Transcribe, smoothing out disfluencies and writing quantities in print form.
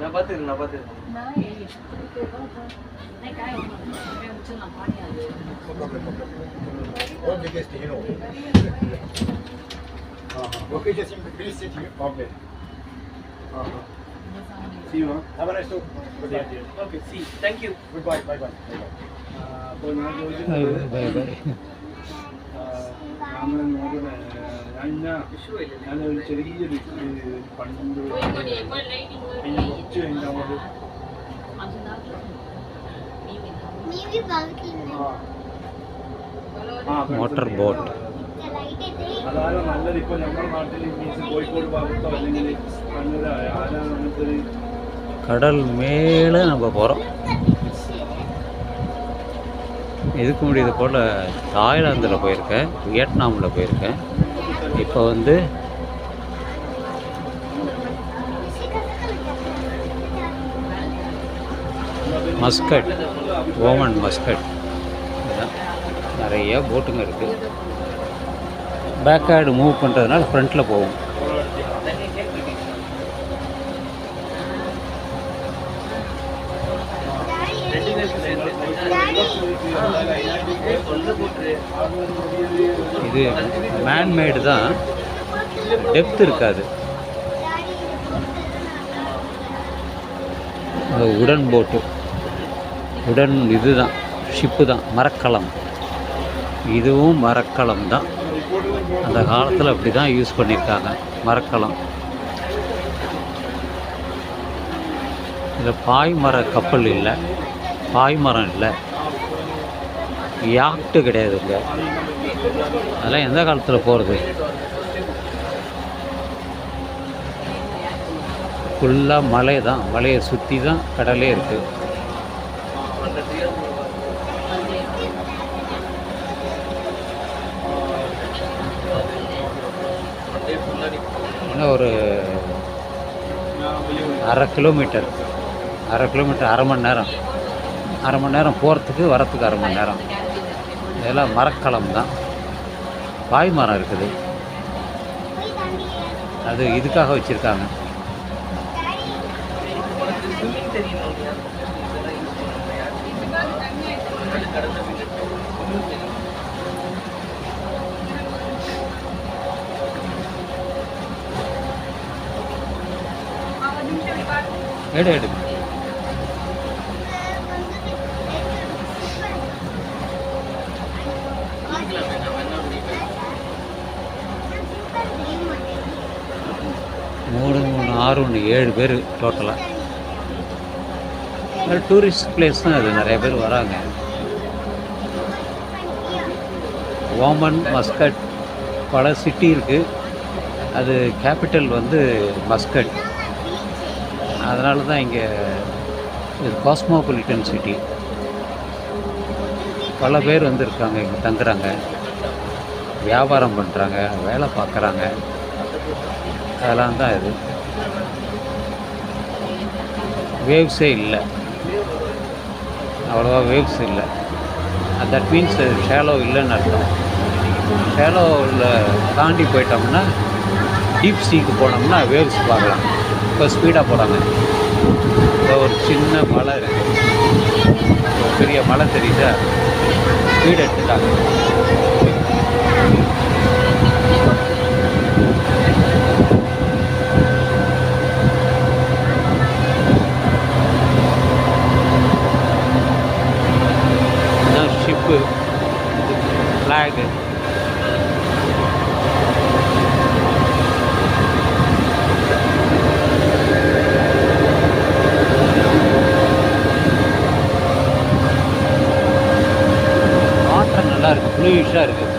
நான் பார்த்துக்கிறேன். All the guests, you know. Okay, just please sit here. Okay. See you. Have a nice day. Good day. Okay, see. Thank you. Goodbye. Bye. അപ്പോൾ ഞാൻ ചോദിക്കുന്നത് ഞാനൊരു ചെറിയൊരു പണ്ട് അതിനെ കുറച്ച് കഴിഞ്ഞാൽ മോട്ടോർ ബോട്ട് അതാണ് നല്ലത്. ഇപ്പോൾ നമ്മുടെ നാട്ടിൽ മീൻസ് കോഴിക്കോട് ഭാഗത്തോ അല്ലെങ്കിൽ കണ്ണൂർ ആരാണ് അങ്ങനത്തെ ഒരു கடல் மேலே நம்ம போகிறோம். இதுக்கு முன்னாடி இது போல் தாய்லாந்தில் போயிருக்கேன், வியட்நாமில் போயிருக்கேன். இப்போ வந்து மஸ்கட், ஓமன் மஸ்கட், நிறைய போட்டுங்க இருக்குது. பேக்கார்டு மூவ் பண்ணுறதுனால ஃப்ரண்ட்டில் போகும். இது மேன்மேடு தான், டெப்த் இருக்காது. உடன் போட்டு, உடன் இது தான், ஷிப்பு தான், மரக்கலம். இதுவும் மரக்கலம் தான். அந்த காலத்தில் அப்படி தான் யூஸ் பண்ணியிருக்காங்க, மரக்கலம். இதில் பாய்மர கப்பல் இல்லை, பாய்மரம் இல்லை, யாக்ட்டு கிடையாதுங்க. அதெல்லாம் எந்த காலத்தில் போகிறது? ஃபுல்லாக மலை தான், மலையை சுற்றி தான் கடலே இருக்குது. இன்னும் ஒரு அரை கிலோமீட்டர், அரை மணி நேரம் போகிறதுக்கு வரத்துக்கு அரை மணி நேரம். இதெல்லாம் மரக்கலம் தான், பாய்மரம் இருக்குது. அது இதுக்காக வச்சுருக்காங்க. எடு 3, 6, 7 பேர் டோட்டலாக. டூரிஸ்ட் பிளேஸ் தான் அது, நிறைய பேர் வராங்க. ஓமன், மஸ்கட், பல சிட்டி இருக்குது. அது கேபிட்டல் வந்து மஸ்கட். அதனால தான் இங்கே இது காஸ்மோபாலிட்டன் சிட்டி. பல பேர் வந்து இருக்காங்க, இங்கே தங்குறாங்க, வியாபாரம் பண்ணுறாங்க, வேலை பார்க்குறாங்க. அதெல்லாம் தான் இது. வேவ்ஸே இல்லை, அவ்வளோவா வேவ்ஸ் இல்லை. தட் மீன்ஸ் ஷேலோ இல்லைன்னு அர்த்தம். ஷேலோவில் தாண்டி போயிட்டோம்னா, டீப் சீக்கு போனோம்னா வேவ்ஸ் பார்க்கலாம். இப்போ ஸ்பீடாக போகிறாங்க. இப்போ ஒரு சின்ன மலை இருக்குது, ஒரு பெரிய மலை தெரியுதா, ஸ்பீட் எடுத்துட்டாங்க. ஷிப்பு, ஃப்ளாகு, வாட்டர் நல்லா இருக்குது, ப்ளூயிஷாக இருக்குது.